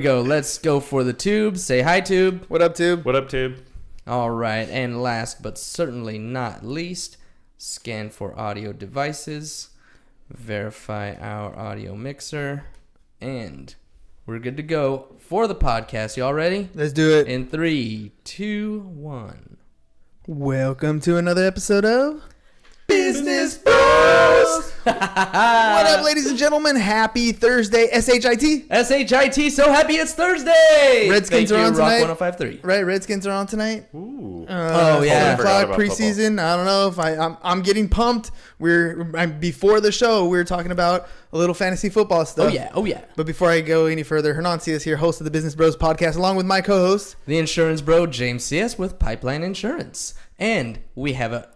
Let's go for the tube. Say hi, tube. What up, tube? What up, tube? All right, and last but certainly not least, scan for audio devices, verify our audio mixer, and we're good to go for the podcast. Y'all ready? Let's do it. In 3, 2, 1. Welcome to another episode of Business Bros. What up, ladies and gentlemen? Happy Thursday, SHIT. SHIT, so happy it's Thursday. Redskins are on Rock tonight. 105.3. Right, Redskins are on tonight. Ooh. Oh, yeah. 7 o'clock preseason. I don't know if I'm getting pumped. Before the show, we were talking about a little fantasy football stuff. Oh yeah. But before I go any further, Hernan Cias here, host of the Business Bros podcast, along with my co-host, the insurance bro, James CS with Pipeline Insurance. And we have a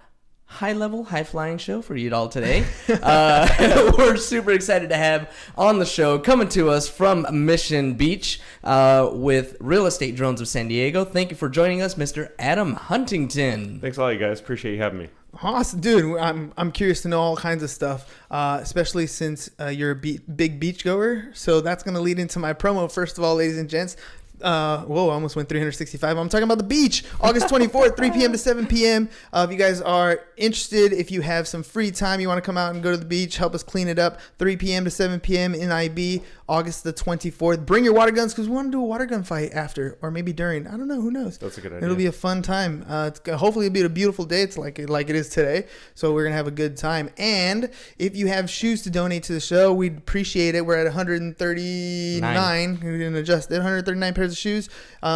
high-level, high-flying show for you all today. We're super excited to have on the show, coming to us from Mission Beach with Real Estate Drones of San Diego. Thank you for joining us, Mr. Adam Huntington. Thanks a lot, you guys. Appreciate you having me. awesome, dude. I'm curious to know all kinds of stuff, especially since you're a big beach goer. So that's going to lead into my promo. First of all, ladies and gents, whoa, I almost went 365. I'm talking about the beach, August 24th, 3 p.m. to 7 p.m. If you guys are interested, if you have some free time, you want to come out and go to the beach, help us clean it up, 3 p.m. to 7 p.m. in IB, August the 24th. Bring your water guns because we want to do a water gun fight after or maybe during. I don't know. Who knows? That's a good idea. It'll be a fun time. Hopefully it'll be a beautiful day. It's like it is today. So we're going to have a good time. And if you have shoes to donate to the show, we'd appreciate it. We're at 139. We didn't adjust it. 139 pairs of shoes.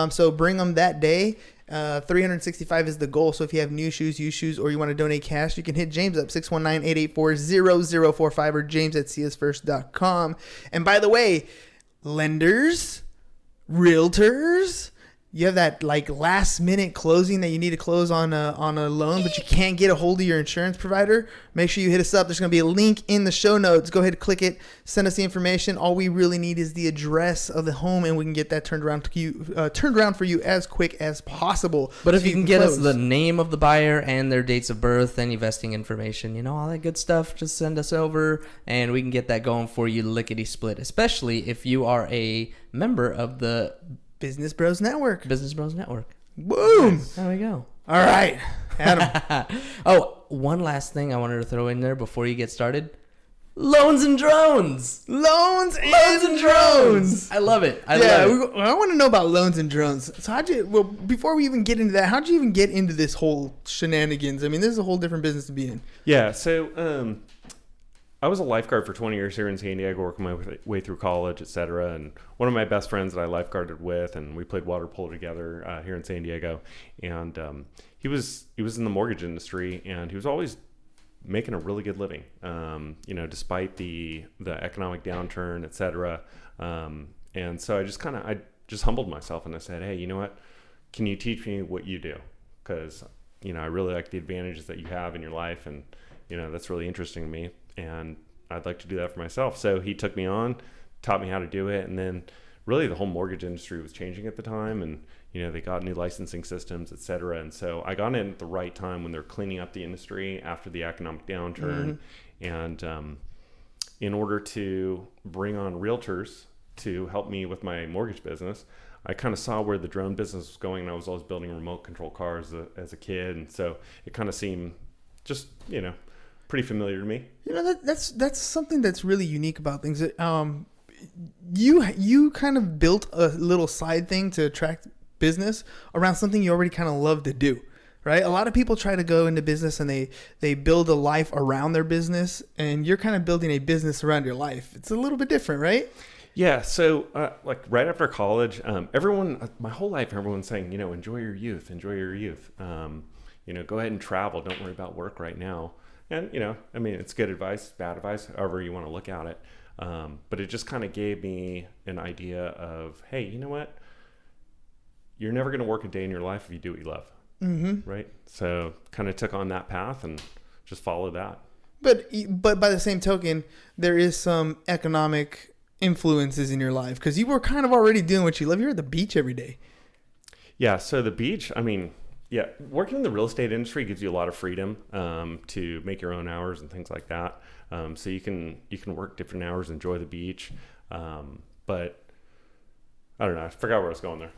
So bring them that day. 365 is the goal. So if you have new shoes, used shoes, or you want to donate cash, you can hit James up 619-884-0045 or james@csfirst.com. And by the way, lenders, realtors, you have that like last minute closing that you need to close on a loan, but you can't get a hold of your insurance provider. Make sure you hit us up. There's going to be a link in the show notes. Go ahead and click it. Send us the information. All we really need is the address of the home, and we can get that turned around for you as quick as possible. But if you can get us the name of the buyer and their dates of birth, any vesting information, all that good stuff, just send us over, and we can get that going for you lickety-split, especially if you are a member of the Business Bros Network. Business Bros Network. Boom. There we go. All right, Adam. Oh, one last thing I wanted to throw in there before you get started. Loans and drones. Loans and drones. I love it. I want to know about loans and drones. So before we even get into that, how'd you even get into this whole shenanigans? I mean, this is a whole different business to be in. Yeah, so I was a lifeguard for 20 years here in San Diego, working my way through college, etc. And one of my best friends that I lifeguarded with, and we played water polo together here in San Diego. And he was in the mortgage industry, and he was always making a really good living, despite the economic downturn, etc. And so I just humbled myself, and I said, hey, you know what? Can you teach me what you do? Because I really like the advantages that you have in your life, and that's really interesting to me. And I'd like to do that for myself. So he took me on, taught me how to do it. And then really the whole mortgage industry was changing at the time. And, they got new licensing systems, et cetera. And so I got in at the right time when they're cleaning up the industry after the economic downturn. Mm-hmm. And in order to bring on realtors to help me with my mortgage business, I kind of saw where the drone business was going. And I was always building remote control cars as a kid. And so it kind of seemed just, pretty familiar to me. That's something that's really unique about things. You kind of built a little side thing to attract business around something you already kind of love to do, right? A lot of people try to go into business and they build a life around their business, and you're kind of building a business around your life. It's a little bit different, right? Yeah. So like right after college, my whole life, everyone's saying, enjoy your youth, go ahead and travel. Don't worry about work right now. And, it's good advice, bad advice, however you want to look at it. But it just kind of gave me an idea of, hey, you know what? You're never going to work a day in your life if you do what you love. Mm-hmm. Right? So kind of took on that path and just followed that. But by the same token, there is some economic influences in your life because you were kind of already doing what you love. You're at the beach every day. Yeah. So the beach, yeah, working in the real estate industry gives you a lot of freedom to make your own hours and things like that. So you can work different hours, enjoy the beach. But I don't know. I forgot where I was going there.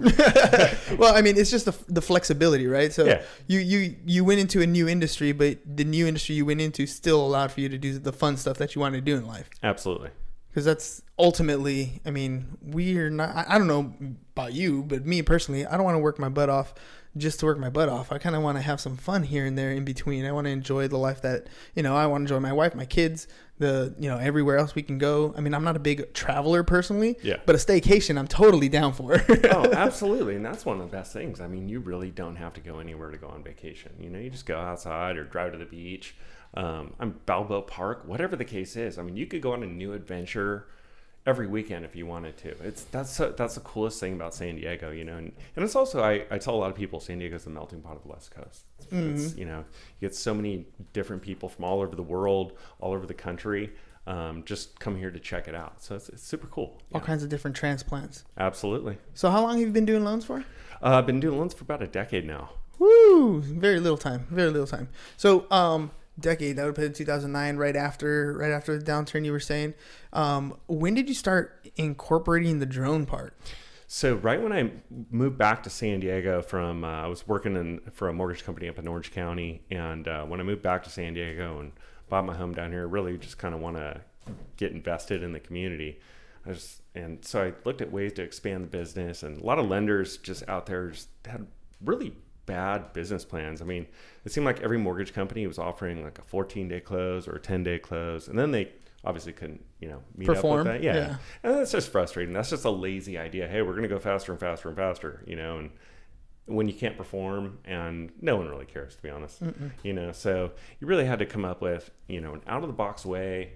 Well, I mean, it's just the flexibility, right? So Yeah. you went into a new industry, but the new industry you went into still allowed for you to do the fun stuff that you want to do in life. Absolutely. Because that's ultimately, I mean, we're not, I don't know about you, but me personally, I don't want to work my butt off just to work my butt off. I kind of want to have some fun here and there in between. I want to enjoy the life that, I want to enjoy my wife, my kids, everywhere else we can go. I mean, I'm not a big traveler personally, but a staycation I'm totally down for. Oh, absolutely. And that's one of the best things. I mean, you really don't have to go anywhere to go on vacation. You just go outside or drive to the beach. Balboa Park, whatever the case is. I mean, you could go on a new adventure every weekend if you wanted to. That's the coolest thing about San Diego, and it's also, I tell a lot of people, San Diego's the melting pot of the West Coast. It's, you get so many different people from all over the world, all over the country, just come here to check it out. So it's super cool. All kinds of different transplants. Absolutely. So how long have you been doing loans for? I've been doing loans for about a decade now. Woo! Very little time. So, decade, that would put in 2009, right after the downturn you were saying. When did you start incorporating the drone part? So right when I moved back to San Diego from, I was working for a mortgage company up in Orange County. And when I moved back to San Diego and bought my home down here, really just kind of want to get invested in the community. And so I looked at ways to expand the business, and a lot of lenders just out there just had really bad business plans. I mean, it seemed like every mortgage company was offering like a 14-day close or a 10-day close, and then they obviously couldn't, meet perform. up with that. Yeah. And that's just frustrating. That's just a lazy idea. Hey, we're going to go faster and faster and faster, and when you can't perform, and no one really cares, to be honest. So you really had to come up with, an out-of-the-box way.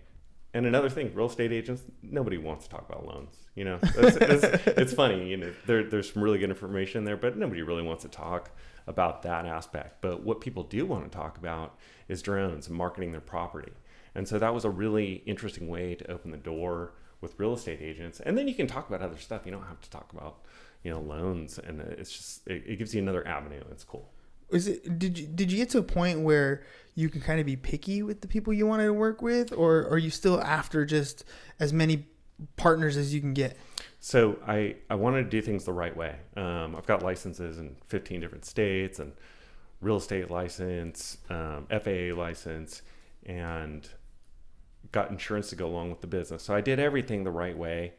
And another thing, real estate agents, nobody wants to talk about loans. It's funny. There's some really good information there, but nobody really wants to talk about that aspect. But what people do want to talk about is drones and marketing their property. And so that was a really interesting way to open the door with real estate agents. And then you can talk about other stuff. You don't have to talk about, loans. And it's just, it gives you another avenue. It's cool. Did you get to a point where you can kind of be picky with the people you wanted to work with, or are you still after just as many partners as you can get? So I wanted to do things the right way. I've got licenses in 15 different states, and real estate license, FAA license, and got insurance to go along with the business. So I did everything the right way.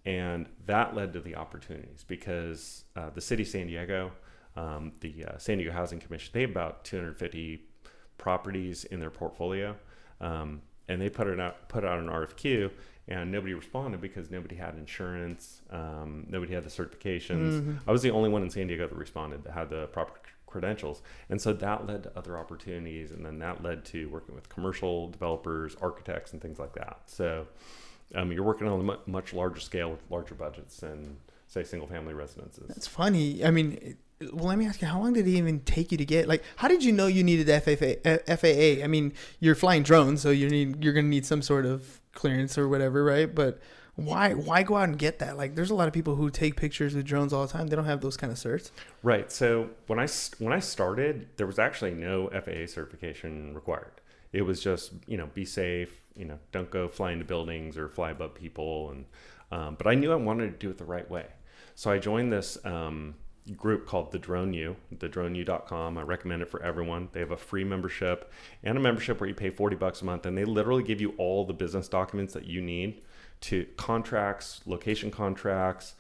And that led to the opportunities, because the city of San Diego, the San Diego Housing Commission, they have about 250 properties in their portfolio, and they put out an RFQ, and nobody responded because nobody had insurance, nobody had the certifications. I was the only one in San Diego that responded, that had the proper credentials, and so that led to other opportunities, and then that led to working with commercial developers, architects, and things like that. So you're working on a much larger scale with larger budgets than, say, single-family residences. That's funny. I mean, well, let me ask you, how long did it even take you to get, how did you know you needed FAA? I mean, you're flying drones, so you're going to need some sort of clearance or whatever, right? But why go out and get that? There's a lot of people who take pictures with drones all the time. They don't have those kind of certs. Right. So when I started, there was actually no FAA certification required. It was just, be safe, don't go fly into buildings or fly above people. And but I knew I wanted to do it the right way. So I joined this group called the Drone U, thedroneu.com. I recommend it for everyone. They have a free membership and a membership where you pay $40 a month, and they literally give you all the business documents that you need to contracts, location contracts,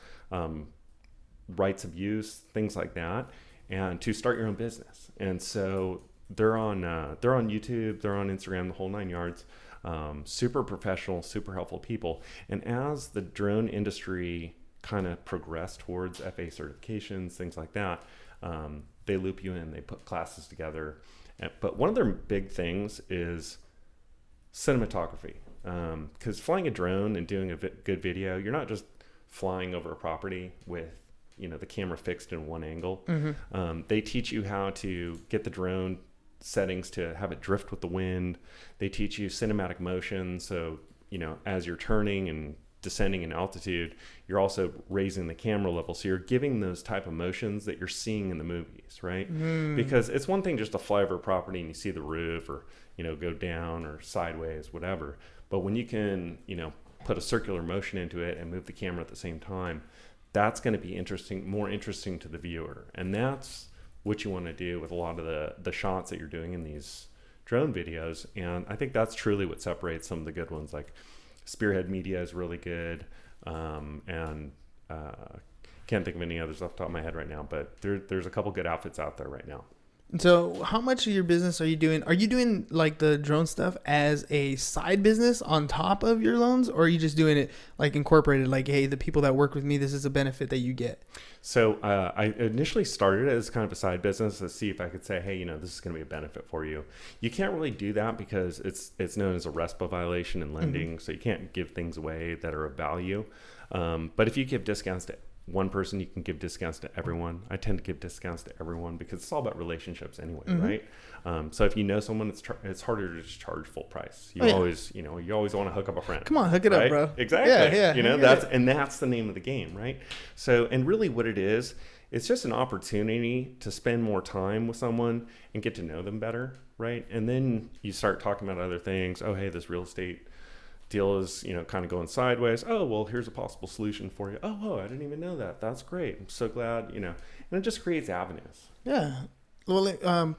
rights of use, things like that, and to start your own business. And so they're on YouTube, they're on Instagram, the whole 9 yards. Super professional, super helpful people. And as the drone industry kind of progress towards FAA certifications, things like that, they loop you in, they put classes together. But one of their big things is cinematography, because flying a drone and doing a good video, you're not just flying over a property with the camera fixed in one angle. They teach you how to get the drone settings to have it drift with the wind. They teach you cinematic motion, so as you're turning and descending in altitude, you're also raising the camera level, so you're giving those type of motions that you're seeing in the movies, right? Because it's one thing just to fly over a property and you see the roof, or go down or sideways, whatever, but when you can put a circular motion into it and move the camera at the same time, that's going to be more interesting to the viewer. And that's what you want to do with a lot of the shots that you're doing in these drone videos. And I think that's truly what separates some of the good ones. Like Spearhead Media is really good. And can't think of any others off the top of my head right now, but there's a couple good outfits out there right now. So how much of your business are you doing? Are you doing like the drone stuff as a side business on top of your loans, or are you just doing it like incorporated, like, hey, the people that work with me, this is a benefit that you get? So I initially started as kind of a side business to see if I could say, hey, this is going to be a benefit for you. You can't really do that because it's known as a RESPA violation in lending. So you can't give things away that are of value. But if you give discounts to one person, you can give discounts to everyone. I tend to give discounts to everyone because it's all about relationships anyway, right? So if you know someone, it's harder to just charge full price. You always want to hook up a friend. Come on, hook it up, bro. Exactly. Yeah. That's the name of the game, right? So, and really what it is, it's just an opportunity to spend more time with someone and get to know them better, right? And then you start talking about other things. Oh, hey, this real estate deal is kind of going sideways. Oh, well, here's a possible solution for you. Oh, I didn't even know that. That's great. I'm so glad. And it just creates avenues. Yeah. Well,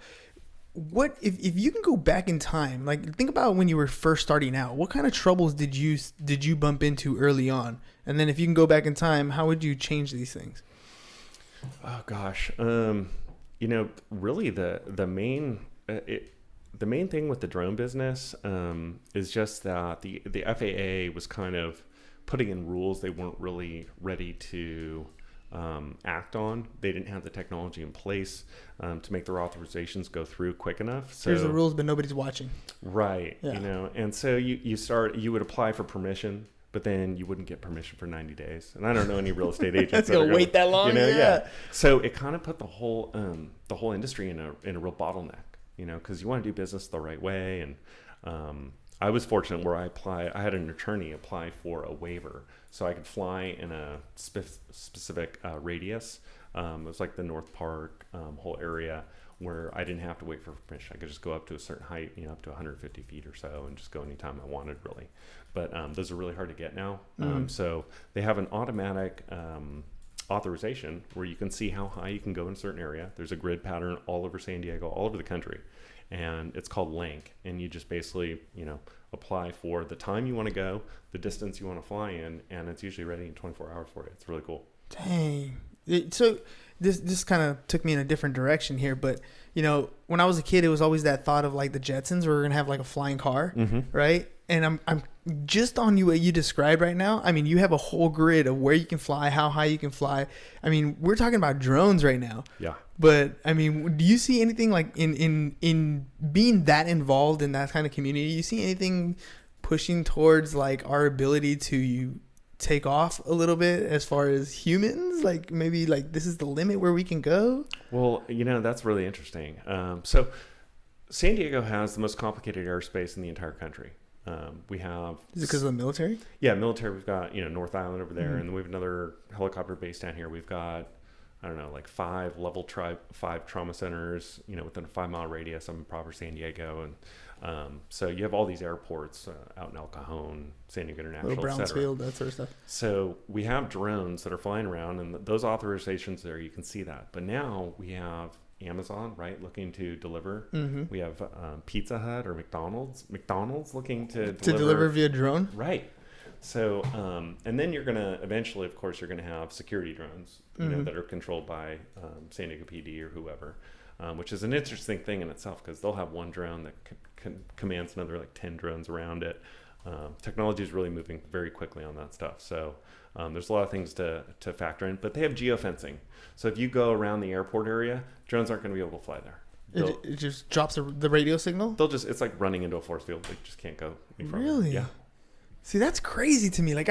what if you can go back in time, like think about when you were first starting out, what kind of troubles did you bump into early on? And then if you can go back in time, how would you change these things? Oh gosh. Really the main thing with the drone business is just that the FAA was kind of putting in rules they weren't really ready to act on. They didn't have the technology in place to make their authorizations go through quick enough. So here's the rules, but nobody's watching. Right. Yeah. And so you would apply for permission, but then you wouldn't get permission for 90 days. And I don't know any real estate agents that's gonna wait that long. Yeah. So it kind of put the whole industry in a real bottleneck. Because you want to do business the right way. And I was fortunate where I had an attorney apply for a waiver so I could fly in a specific radius. It was like the North Park whole area where I didn't have to wait for permission. I could just go up to a certain height, up to 150 feet or so, and just go anytime I wanted, really. But those are really hard to get now. So they have an automatic authorization where you can see how high you can go in a certain area. There's a grid pattern all over San Diego, all over the country, and it's called LANC. And you just basically, apply for the time you want to go, the distance you want to fly in, and it's usually ready in 24 hours for you. It's really cool. Dang. So this kind of took me in a different direction here, but when I was a kid, it was always that thought of like the Jetsons where we're gonna have like a flying car, right? And I'm just on what you described right now. I mean, you have a whole grid of where you can fly, how high you can fly. I mean, we're talking about drones right now. Yeah. But I mean, do you see anything like in being that involved in that kind of community? Do you see anything pushing towards like our ability to take off a little bit as far as humans? Like maybe like this is the limit where we can go? Well, that's really interesting. So San Diego has the most complicated airspace in the entire country. We have... Is it because of the military? Yeah, military. We've got, North Island over there, and then we have another helicopter base down here. We've got, I don't know, like 5 trauma centers, within a 5-mile radius of proper San Diego. And so you have all these airports out in El Cajon, San Diego International, Little Brownsfield, that sort of stuff. So we have drones that are flying around, and those authorizations there, you can see that. But now we have Amazon, right, looking to deliver. We have Pizza Hut or McDonald's looking to deliver via drone. Right. So, and then you're going to eventually, of course, you're going to have security drones, that are controlled by San Diego PD or whoever, which is an interesting thing in itself because they'll have one drone that commands another like 10 drones around it. Technology is really moving very quickly on that stuff. So there's a lot of things to factor in, but they have geofencing. So if you go around the airport area, drones aren't going to be able to fly there. It just drops the radio signal? It's like running into a force field. They just can't go any further. Really? Yeah. See, that's crazy to me. Like,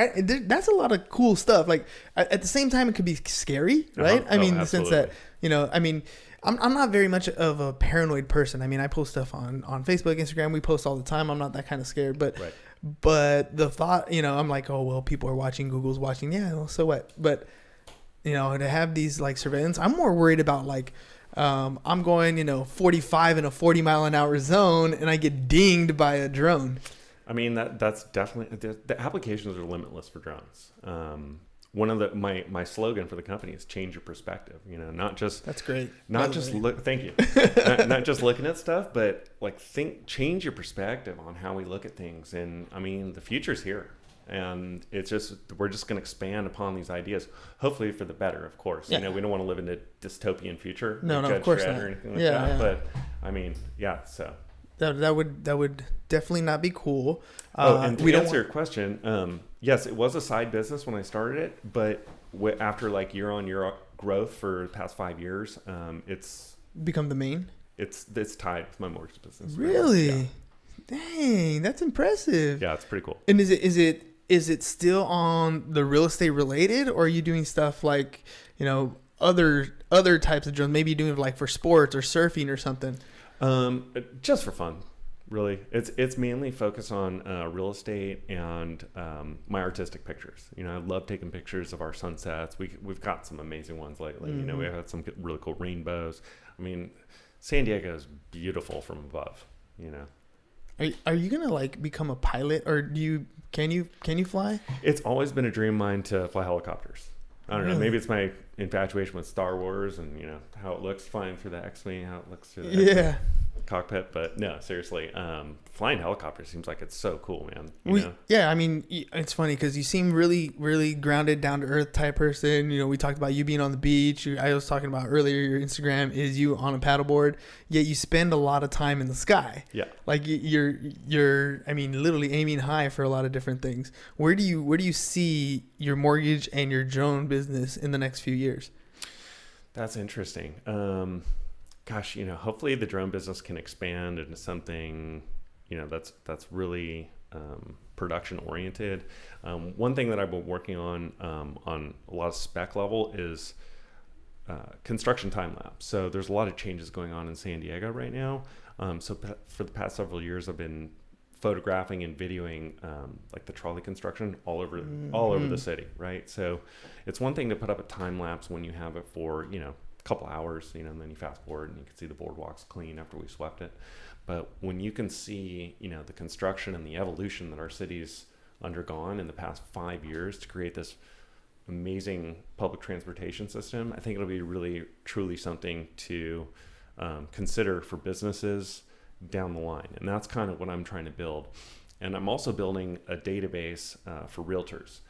that's a lot of cool stuff. Like, at the same time, it could be scary, right? I mean, in the sense that, I mean, I'm not very much of a paranoid person. I mean, I post stuff on Facebook, Instagram. We post all the time. I'm not that kind of scared. But right. But the thought, I'm like, oh, well, people are watching. Google's watching. Yeah, well, so what? But, to have these, like, surveillance, I'm more worried about, like, I'm going, 45 in a 40-mile-an-hour zone, and I get dinged by a drone. I mean, that's definitely... The applications are limitless for drones. one of the my slogan for the company is change your perspective. You know, not just That's great. not just look. Thank you. not just looking at stuff, but like change your perspective on how we look at things. And I mean, the future's here, and it's just we're just going to expand upon these ideas, hopefully for the better, of course. Yeah. You know, we don't want to live in a dystopian future. No, like of course Dredd not. or anything like Yeah, that. yeah. But I mean, yeah. So. That would definitely not be cool. And to we don't answer your question, yes, it was a side business when I started it, but after like year-on-year growth for the past 5 years, it's become the main. it's tied with my mortgage business. Really? Yeah. Dang, that's impressive. Yeah, it's pretty cool. And is it still on the real estate related, or are you doing stuff like, you know, other types of drones? Maybe you're doing it like for sports or surfing or something. Just for fun, really. It's mainly focused on real estate and my artistic pictures. You know, I love taking pictures of our sunsets. We've got some amazing ones lately. Mm-hmm. You know, we've had some really cool rainbows. I mean, San Diego is beautiful from above. You know. Are you gonna like become a pilot, or can you fly? It's always been a dream of mine to fly helicopters. I don't know. Maybe it's my infatuation with Star Wars and, you know, how it looks flying through the X-Wing, how it looks through the X-Wing cockpit. But no, seriously, flying helicopters seems like it's so cool, man. You know? Yeah, I mean, it's funny because you seem really, really grounded, down to earth type person. You know, we talked about you being on the beach. I was talking about earlier, your Instagram is you on a paddleboard, yet you spend a lot of time in the sky. Yeah. Like you're, I mean, literally aiming high for a lot of different things. Where do you see your mortgage and your drone business in the next few years? That's interesting. Gosh, you know, hopefully the drone business can expand into something, you know, that's really production oriented. One thing that I've been working on a lot of spec level is construction time lapse. So there's a lot of changes going on in San Diego right now. So for the past several years, I've been photographing and videoing like the trolley construction all over the city, right? So it's one thing to put up a time lapse when you have it for, you know, a couple hours, you know, and then you fast forward and you can see the boardwalks clean after we swept it. But when you can see, you know, the construction and the evolution that our city's undergone in the past 5 years to create this amazing public transportation system, I think it'll be really truly something to consider for businesses down the line. And that's kind of what I'm trying to build. And I'm also building a database for realtors.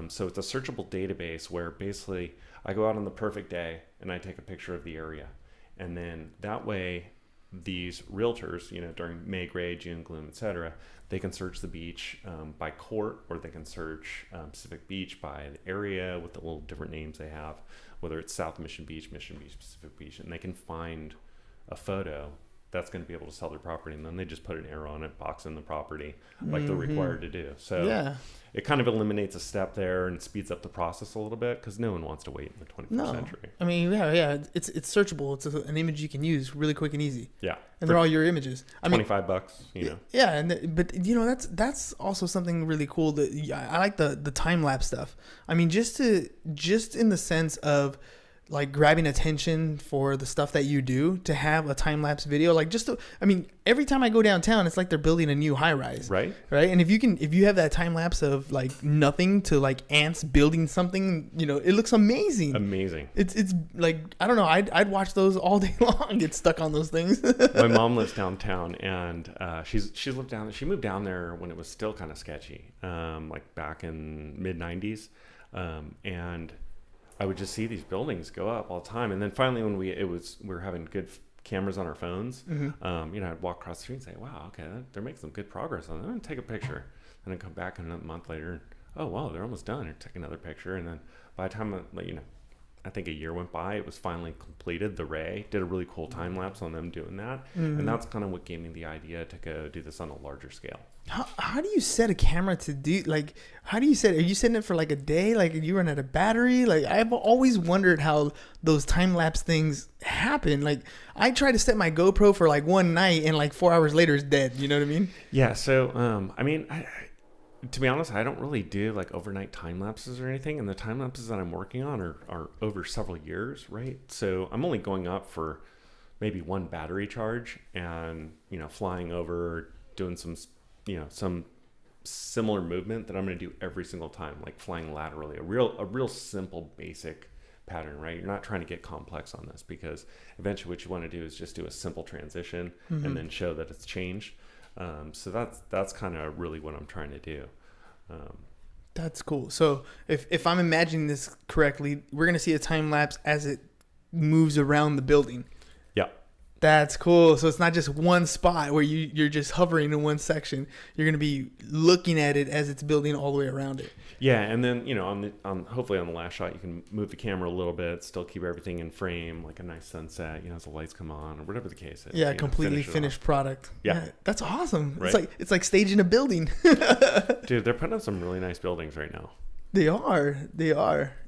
So it's a searchable database where basically I go out on the perfect day and I take a picture of the area. And then that way these realtors, you know, during May, Gray, June, Gloom, etc., they can search the beach by court, or they can search Pacific Beach by the area with the little different names they have, whether it's South Mission Beach, Pacific Beach, and they can find a photo that's going to be able to sell their property, and then they just put an arrow on it, box in the property like they're required to do. So it kind of eliminates a step there and speeds up the process a little bit, because no one wants to wait in the 21st century. I mean, it's searchable. It's an image you can use really quick and easy. Yeah, and they're all your images. I mean, $25, you know. Yeah, but you know, that's also something really cool. That I like the time lapse stuff. I mean, just in the sense of like grabbing attention for the stuff that you do, to have a time lapse video, like I mean, every time I go downtown, it's like they're building a new high rise, right? And if you have that time lapse of like nothing to like ants building something, you know, it looks amazing. It's like, I don't know, I'd watch those all day long, get stuck on those things. My mom lives downtown, and she's lived down there. She moved down there when it was still kind of sketchy, like back in mid 90s, and I would just see these buildings go up all the time. And then finally, when we were having good cameras on our phones, you know, I'd walk across the street and say, wow, okay, they're making some good progress on it. I'm going to take a picture. And then come back a month later, and, oh, wow, they're almost done. And take another picture. And then by the time, you know, I think a year went by, it was finally completed. The Ray did a really cool time lapse on them doing that. And that's kind of what gave me the idea to go do this on a larger scale. How do you set a camera to do, like, how do you set it? Are you setting it for like a day? Like, you run out of battery? Like, I've always wondered how those time lapse things happen. Like, I try to set my GoPro for like one night, and like 4 hours later it's dead. You know what I mean? Yeah. So, I mean, to be honest, I don't really do like overnight time lapses or anything. And the time lapses that I'm working on are over several years, right? So I'm only going up for maybe one battery charge, and, you know, flying over, doing some, you know, some similar movement that I'm going to do every single time, like flying laterally, a real simple basic pattern, right? You're not trying to get complex on this, because eventually what you want to do is just do a simple transition and then show that it's changed. So that's kind of really what I'm trying to do. That's cool. So if I'm imagining this correctly, we're going to see a time lapse as it moves around the building. Yeah. That's cool. So it's not just one spot where you're just hovering in one section. You're going to be looking at it as it's building all the way around it. Yeah, and then on hopefully on the last shot you can move the camera a little bit, still keep everything in frame, like a nice sunset, as the lights come on or whatever the case is. Yeah, completely finished product. Yeah, that's awesome. Right. It's like staging a building. Dude, they're putting up some really nice buildings right now. They are.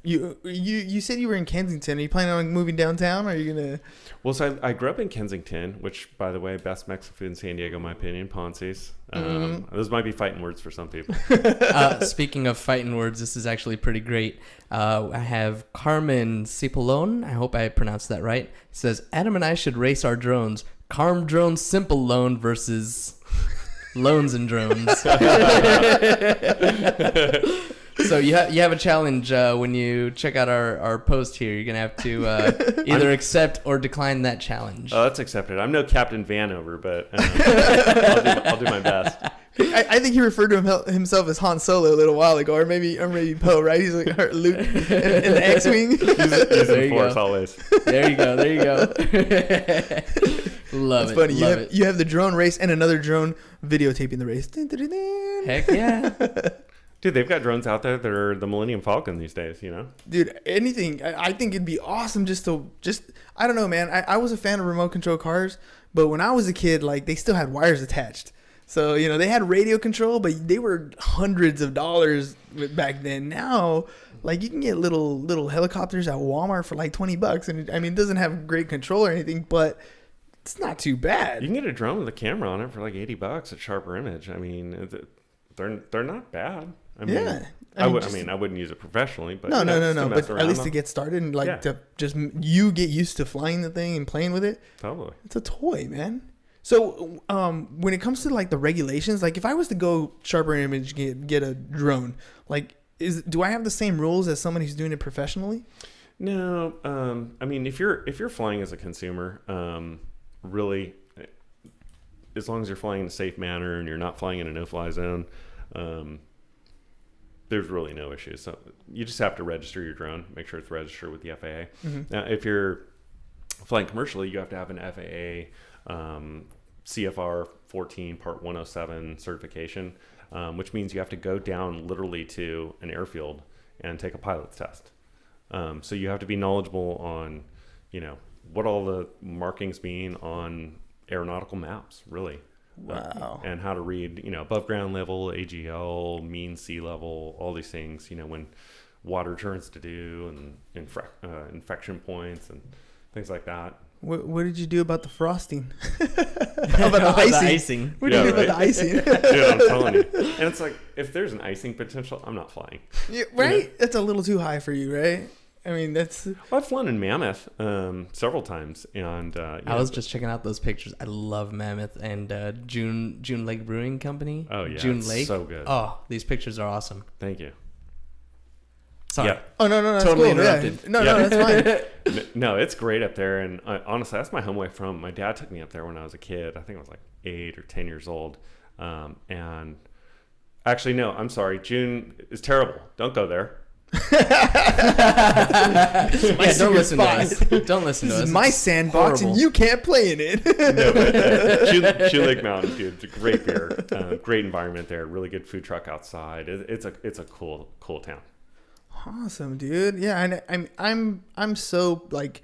You said you were in Kensington. Are you planning on moving downtown? Or are you gonna? Well, so I grew up in Kensington, which, by the way, best Mexican food in San Diego, in my opinion, Ponce's. Those might be fighting words for some people. Speaking of fighting words, this is actually pretty great. I have Carmen Cipolone. I hope I pronounced that right. It says, Adam and I should race our drones. Carm Drone Simple Loan versus Loans and Drones. So you have a challenge when you check out our post here. You're going to have to either accept or decline that challenge. Oh, that's accepted. I'm no Captain Vanover, but I'll do my best. I think he referred to himself as Han Solo a little while ago, or maybe Poe, right? He's like Luke in the X-Wing. He's in Force always. There you go. Love it. Funny. You have the drone race and another drone videotaping the race. Heck yeah. Dude, they've got drones out there that are the Millennium Falcon these days, Dude, anything. I think it'd be awesome just I don't know, man. I was a fan of remote control cars, but when I was a kid, like, they still had wires attached. So, they had radio control, but they were hundreds of dollars back then. Now, like, you can get little helicopters at Walmart for like $20. And it doesn't have great control or anything, but it's not too bad. You can get a drone with a camera on it for like $80 at Sharper Image. They're not bad. I wouldn't use it professionally, but no. But at least to get started and to just you get used to flying the thing and playing with it. Totally, it's a toy, man. So when it comes to like the regulations, like if I was to go Sharper Image get a drone, like do I have the same rules as someone who's doing it professionally? No, if you're flying as a consumer, really, as long as you're flying in a safe manner and you're not flying in a no-fly zone. There's really no issues. So you just have to register your drone, make sure it's registered with the FAA. Now, if you're flying commercially, you have to have an FAA CFR 14 Part 107 certification, which means you have to go down literally to an airfield and take a pilot's test. So you have to be knowledgeable on, what all the markings mean on aeronautical maps, really. Wow. And how to read, above ground level, AGL, mean sea level, all these things, when water turns to dew and infection points and things like that. What did you do about the frosting? How about the icing? What did you do about the icing? Dude, I'm telling you. And it's like, if there's an icing potential, I'm not flying. Yeah, right? That's a little too high for you, right? That's... Well, I've flown in Mammoth several times, and I was just checking out those pictures. I love Mammoth and June Lake Brewing Company. Oh yeah, June Lake, so good. Oh, these pictures are awesome. Thank you. Sorry. Yeah. Oh no, totally cool. interrupted. Yeah. No, that's fine. No, it's great up there, and honestly, that's my home away from. My dad took me up there when I was a kid. I think I was like 8 or 10 years old, and actually, no, I'm sorry. June is terrible. Don't go there. Don't listen to us. Don't listen to us. This is my sandbox, and you can't play in it. No, but Shoe Lake Mountain, dude, it's a great beer, great environment there, really good food truck outside. It's a cool town. Awesome, dude. Yeah, and I'm so like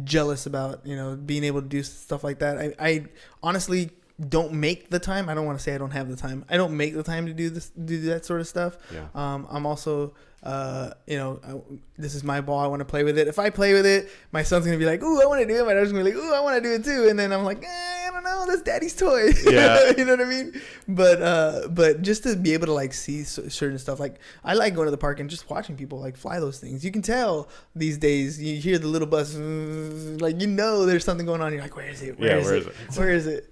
jealous about being able to do stuff like that. I honestly don't make the time. I don't want to say I don't have the time. I don't make the time to do that sort of stuff. Yeah. I'm also this is my ball. I want to play with it. If I play with it, my son's gonna be like, "Ooh, I want to do it." My daughter's gonna be like, "Ooh, I want to do it too." And then I'm like, I don't no, that's daddy's toy. Yeah. You know what I mean? But just to be able to like see certain stuff, like I like going to the park and just watching people like fly those things. You can tell these days, you hear the little buzz, like, you know, there's something going on. You're like, where is it? Where is it?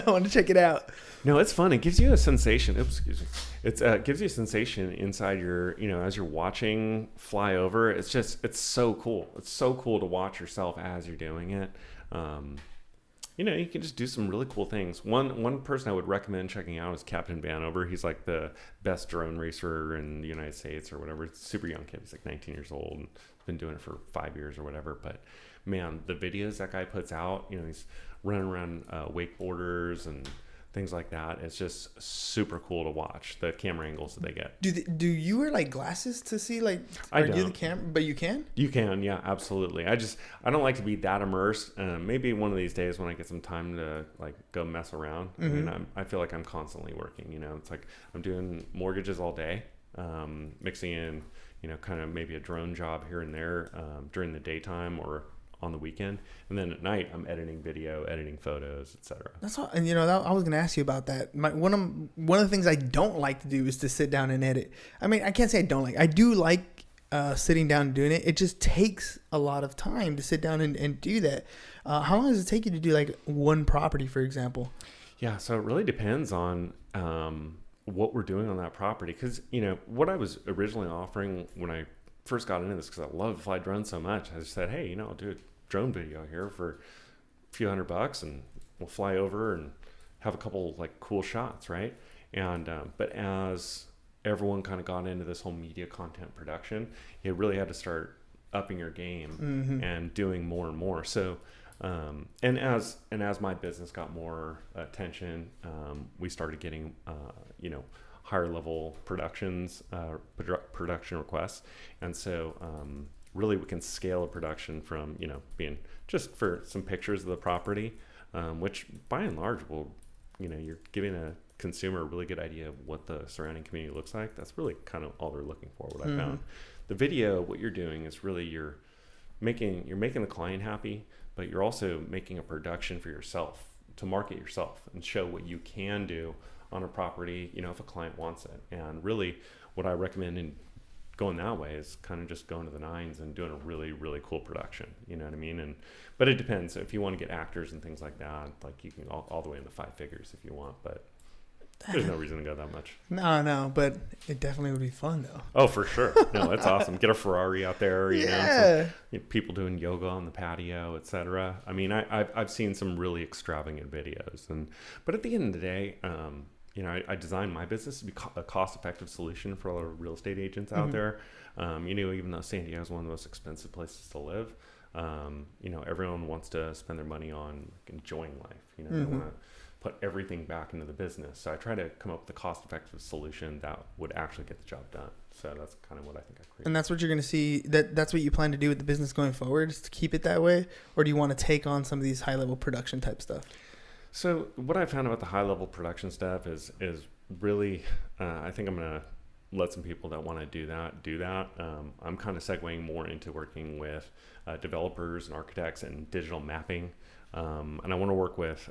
I want to check it out. No, it's fun. It gives you a sensation. Oops, excuse me. It gives you a sensation inside your, as you're watching fly over. It's so cool. It's so cool to watch yourself as you're doing it. You can just do some really cool things. One person I would recommend checking out is Captain Vanover. He's like the best drone racer in the United States or whatever. It's a super young kid. He's like 19 years old and been doing it for 5 years or whatever. But man, the videos that guy puts out, he's running around wakeboarders and things like that. It's just super cool to watch the camera angles that they get. Do you wear like glasses to see like? I or don't. do the camera, but you can. You can, yeah, absolutely. I don't like to be that immersed. Maybe one of these days when I get some time to like go mess around. Mm-hmm. I mean, I feel like I'm constantly working. It's like I'm doing mortgages all day, mixing in, kind of maybe a drone job here and there during the daytime or on the weekend, and then at night I'm editing video, editing photos, etc. That's all. And I was gonna ask you about that. One of the things I don't like to do is to sit down and edit. I mean, I can't say I don't like. I do like sitting down and doing it. It just takes a lot of time to sit down and do that. How long does it take you to do like one property, for example? Yeah, so it really depends on what we're doing on that property, because what I was originally offering when I first got into this, because I love to fly drones so much, I just said, hey, I'll do a drone video here for a few $100 and we'll fly over and have a couple like cool shots, right? And but as everyone kind of got into this whole media content production, you really had to start upping your game and doing more and more. So and as my business got more attention, we started getting higher level production requests, and so really we can scale a production from being just for some pictures of the property, which by and large will you're giving a consumer a really good idea of what the surrounding community looks like. That's really kind of all they're looking for. What I found, the video, what you're doing is really you're making the client happy, but you're also making a production for yourself to market yourself and show what you can do on a property, if a client wants it. And really what I recommend in going that way is kind of just going to the nines and doing a really, really cool production. You know what I mean? But it depends. If you want to get actors and things like that, like you can all the way into 5 figures if you want, but there's no reason to go that much. No, but it definitely would be fun though. Oh, for sure. No, that's awesome. Get a Ferrari out there, people doing yoga on the patio, etc. I mean, I've seen some really extravagant videos, but at the end of the day, I designed my business to be a cost-effective solution for a lot of real estate agents out there. Even though San Diego is one of the most expensive places to live, everyone wants to spend their money on enjoying life. They want to put everything back into the business. So I try to come up with a cost-effective solution that would actually get the job done. So that's kind of what I think I created. And that's what you're going to see. That's what you plan to do with the business going forward, is to keep it that way, or do you want to take on some of these high-level production type stuff? So what I found about the high-level production stuff is really, I think I'm going to let some people that want to do that. I'm kind of segueing more into working with developers and architects and digital mapping. And I want to work with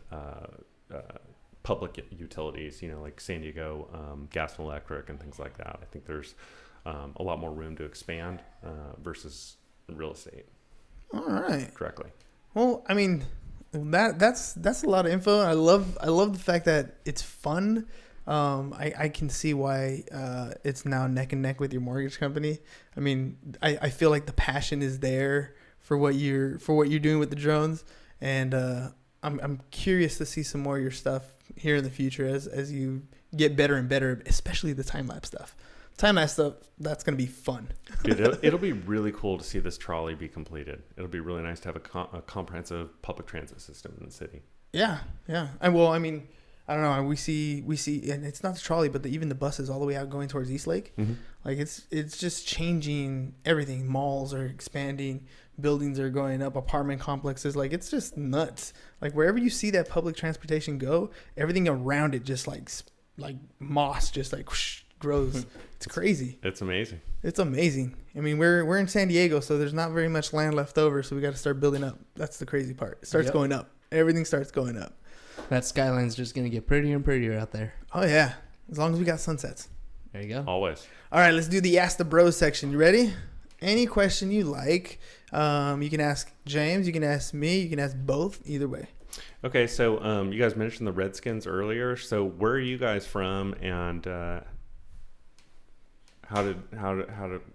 public utilities, like San Diego Gas and Electric and things like that. I think there's a lot more room to expand versus real estate. All right. Correctly. Well, I mean, that's a lot of info. I love the fact that it's fun. I can see why it's now neck and neck with your mortgage company. I mean, I feel like the passion is there for what you're doing with the drones, and I'm curious to see some more of your stuff here in the future as you get better and better, especially the time-lapse stuff. Time-lapse stuff, that's going to be fun. Dude, it'll be really cool to see this trolley be completed. It'll be really nice to have a comprehensive public transit system in the city. Yeah. I mean, I don't know. We see, and it's not the trolley, but even the buses all the way out going towards Eastlake. Mm-hmm. Like it's just changing everything. Malls are expanding, buildings are going up, apartment complexes. Like it's just nuts. Like wherever you see that public transportation go, everything around it just like moss, just like whoosh, grows. It's crazy. It's amazing. It's amazing. I mean, we're in San Diego, so there's not very much land left over. So we got to start building up. That's the crazy part. It starts going up. Everything starts going up. That skyline's just going to get prettier and prettier out there. Oh, yeah. As long as we got sunsets. There you go. Always. All right, let's do the Ask the Bros section. You ready? Any question you like. You can ask James. You can ask me. You can ask both. Either way. Okay, so you guys mentioned the Redskins earlier. So where are you guys from, and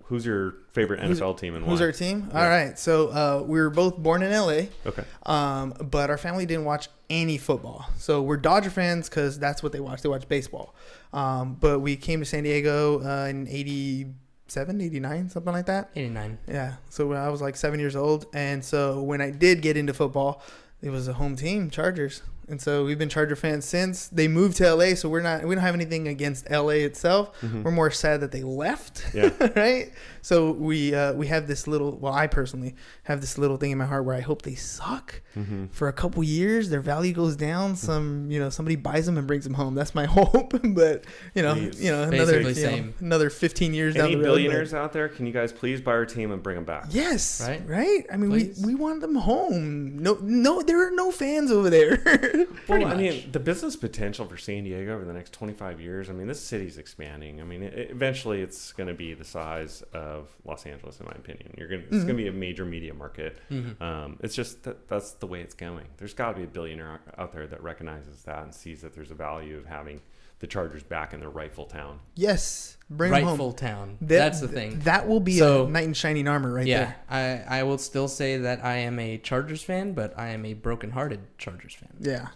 who's your favorite NFL team and why? Who's our team? Yeah. All right. So we were both born in LA. Okay. But our family didn't watch any football. So we're Dodger fans because that's what they watch. They watch baseball. But we came to San Diego in 87, 89, something like that. 89. Yeah. So when I was like 7 years old. And so when I did get into football, it was a home team, Chargers. And so we've been Charger fans since they moved to LA. So we don't have anything against LA itself. Mm-hmm. We're more sad that they left. Yeah. Right. So we have this little, well, I personally have this little thing in my heart where I hope they suck Mm-hmm. for a couple years. Their value goes down. Somebody buys them and brings them home. That's my hope. But another 15 years down the Any road. billionaires out there? Can you guys please buy our team and bring them back? Yes. Right? I mean, Please. we want them home. No, there are no fans over there. Pretty I much. mean, the business potential for San Diego over the next 25 years, I mean, this city's expanding. I mean, eventually it's going to be the size of Los Angeles, in my opinion. It's going to be a major media market. Mm-hmm. It's just that's the way it's going. There's got to be a billionaire out there that recognizes that and sees that there's a value of having the Chargers back in their rightful town. Yes. Bring them Rightful home. town. That's the thing. That will be So- a knight in shining armor right there. Yeah, I will still say that I am a Chargers fan, but I am a broken-hearted Chargers fan. Yeah.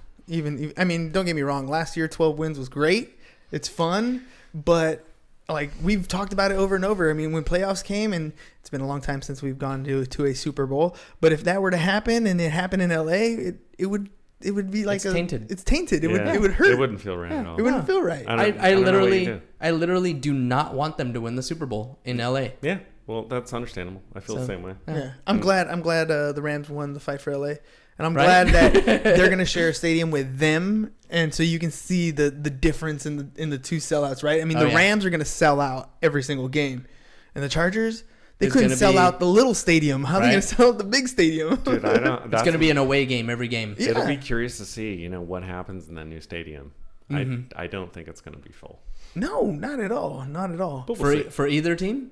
I mean, don't get me wrong. Last year, 12 wins was great. It's fun. But, like, we've talked about it over and over. I mean, when playoffs came, and it's been a long time since we've gone to a Super Bowl. But if that were to happen and it happened in L.A., it would be like It's tainted. It's tainted. It Yeah. would hurt. It wouldn't feel right at all. It wouldn't feel right. I I don't know what you do. literally do not want them to win the Super Bowl in LA. Yeah, well, that's understandable. I feel the same way. Yeah, I'm glad the Rams won the fight for LA, and I'm Right? glad that they're gonna share a stadium with them, and so you can see the difference in the two sellouts, right? I mean, the Rams are gonna sell out every single game, and the Chargers they couldn't sell out the little stadium. How are they gonna sell out the big stadium? Dude, I don't. It's going to be an away game every game. Yeah. It'll be curious to see, what happens in that new stadium. I don't think it's going to be full. No, not at all. Not at all. But we'll see. For either team?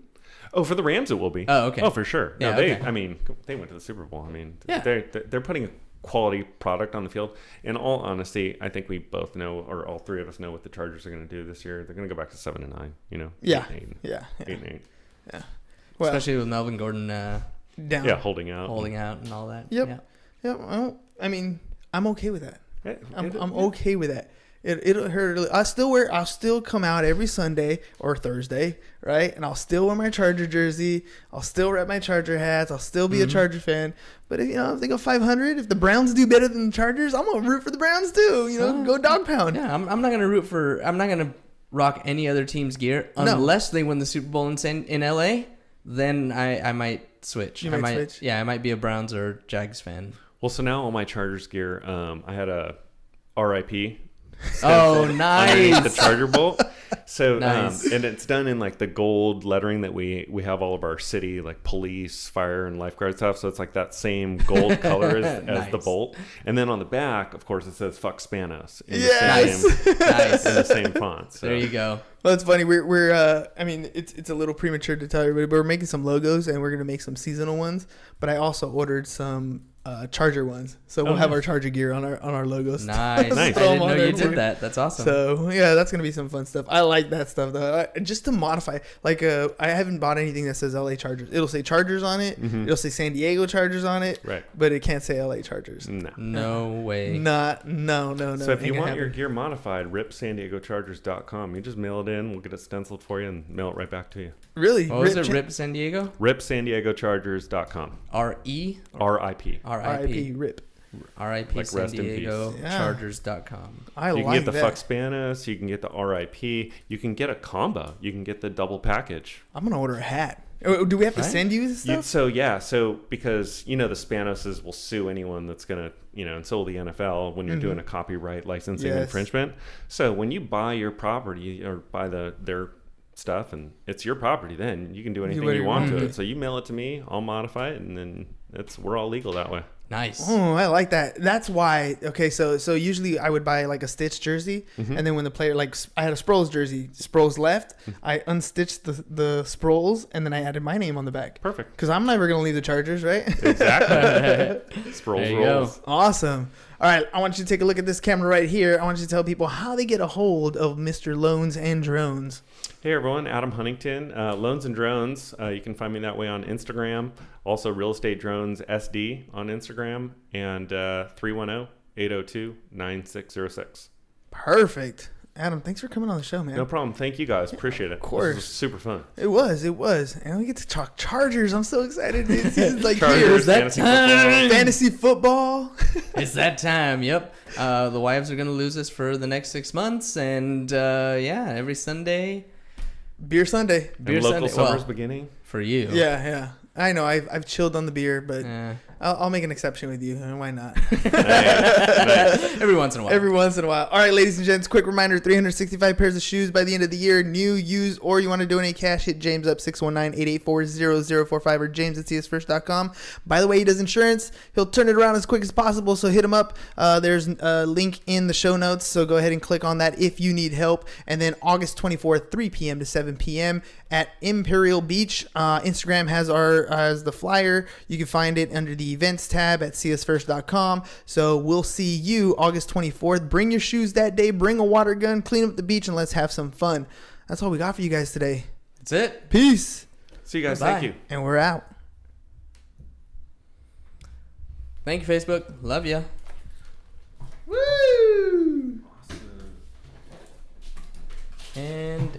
Oh, for the Rams, it will be. Oh, okay. Oh, for sure. No, Yeah, they. okay. I mean, they went to the Super Bowl. I mean, Yeah. they're putting a quality product on the field. In all honesty, I think we both know, or all three of us know, what the Chargers are going to do this year. They're going to go back to 7-9. Yeah. 8-8, Yeah. 8-8. Yeah. Well, Especially with Melvin Gordon down. Yeah, holding out. holding out and all that. Yep. Yeah. Yeah. I mean, I'm okay with that. I'm Yeah. okay with that. It'll hurt. I'll still come out every Sunday or Thursday, right? And I'll still wear my Charger jersey. I'll still rep my Charger hats. I'll still be a Charger fan. But if they go 500, if the Browns do better than the Chargers, I'm gonna root for the Browns too. Go dog pound. Yeah, I'm not gonna I'm not gonna rock any other team's gear unless they win the Super Bowl in LA. Then I might switch. You might switch? Yeah, I might be a Browns or Jags fan. Well, so now all my Chargers gear, I had a RIP. Oh, underneath nice. the Charger bolt. So, Nice. and it's done in like the gold lettering that we have all of our city, like police, fire, and lifeguard stuff. So it's like that same gold color as Nice. the bolt. And then on the back, of course, it says "fuck Spanos" in Yes. Nice. the same font. So. There you go. Well, it's funny. We're I mean, it's a little premature to tell everybody, but we're making some logos and we're gonna make some seasonal ones. But I also ordered some Charger ones, so we'll have our Charger gear on our logos. Nice. Nice. I Throw 'em didn't know on you everywhere. did that. That's awesome. So yeah, that's gonna be some fun stuff. I like that stuff though. Just to modify, like I haven't bought anything that says LA Chargers. It'll say Chargers on it. It'll say San Diego Chargers on it. Right. But it can't say LA Chargers. No. No way. No. So if you Ain't gonna want your happen. gear modified, ripsandiegochargers.com. You just mail it in. We'll get it stenciled for you and mail it right back to you. Really, What was it? Rip San Diego? Ripsandiegochargers.com. R-E? RIP. R-I-P. Rip. R.I.P. Like San rest in peace. Diego Yeah. Chargers.com. I You can like get the that. fuck Spanos. You can get the RIP. You can get a combo. You can get the double package. I'm gonna order a hat. Do we have to Right? send you this stuff? So because the Spanoses will sue anyone that's gonna and so will the NFL when you're doing a copyright licensing Yes. infringement. So when you buy your property or buy their stuff and it's your property, then you can do anything whatever you you want want to to it. So you mail it to me, I'll modify it, and then we're all legal that way. Nice. Oh, I like that. That's why. Okay, so usually I would buy like a Stitch jersey, and then when the player, like, I had a Sproles jersey, Sproles left, I unstitched the Sproles, and then I added my name on the back. Perfect. Because I'm never gonna leave the Chargers, right? Exactly. Sproles There you rolls. go. Awesome. All right, I want you to take a look at this camera right here. I want you to tell people how they get a hold of Mr. Loans and Drones. Hey everyone, Adam Huntington, Loans and Drones. You can find me that way on Instagram. Also, Real Estate Drones SD on Instagram, and 310-802-9606. Perfect. Adam, thanks for coming on the show, man. No problem. Thank you guys. Appreciate it. Of course. This was super fun. It was. And we get to talk Chargers. I'm so excited. It's like Chargers, here. Is that fantasy football. time? Fantasy football. It's that time. Yep. The wives are going to lose us for the next 6 months. And yeah, every Sunday. Beer Sunday. Beer And local Sunday. summer's Well, beginning. for you. Yeah. I know. I've chilled on the beer, but Eh. I'll make an exception with you. Why not? Nice. Every once in a while. Every once in a while. All right, ladies and gents, quick reminder, 365 pairs of shoes by the end of the year. New, used, or you want to donate cash, hit James up 619-884-0045 or james@csfirst.com. By the way, he does insurance. He'll turn it around as quick as possible, so hit him up. There's a link in the show notes, so go ahead and click on that if you need help. And then August 24th, 3 p.m. to 7 p.m. at Imperial Beach. Instagram has the flyer. You can find it under the events tab at csfirst.com. So we'll see you August 24th. Bring your shoes that day. Bring a water gun. Clean up the beach, and let's have some fun. That's all we got for you guys today. That's it. Peace. See you guys. Bye-bye. Thank you. And we're out. Thank you, Facebook. Love ya. Woo! And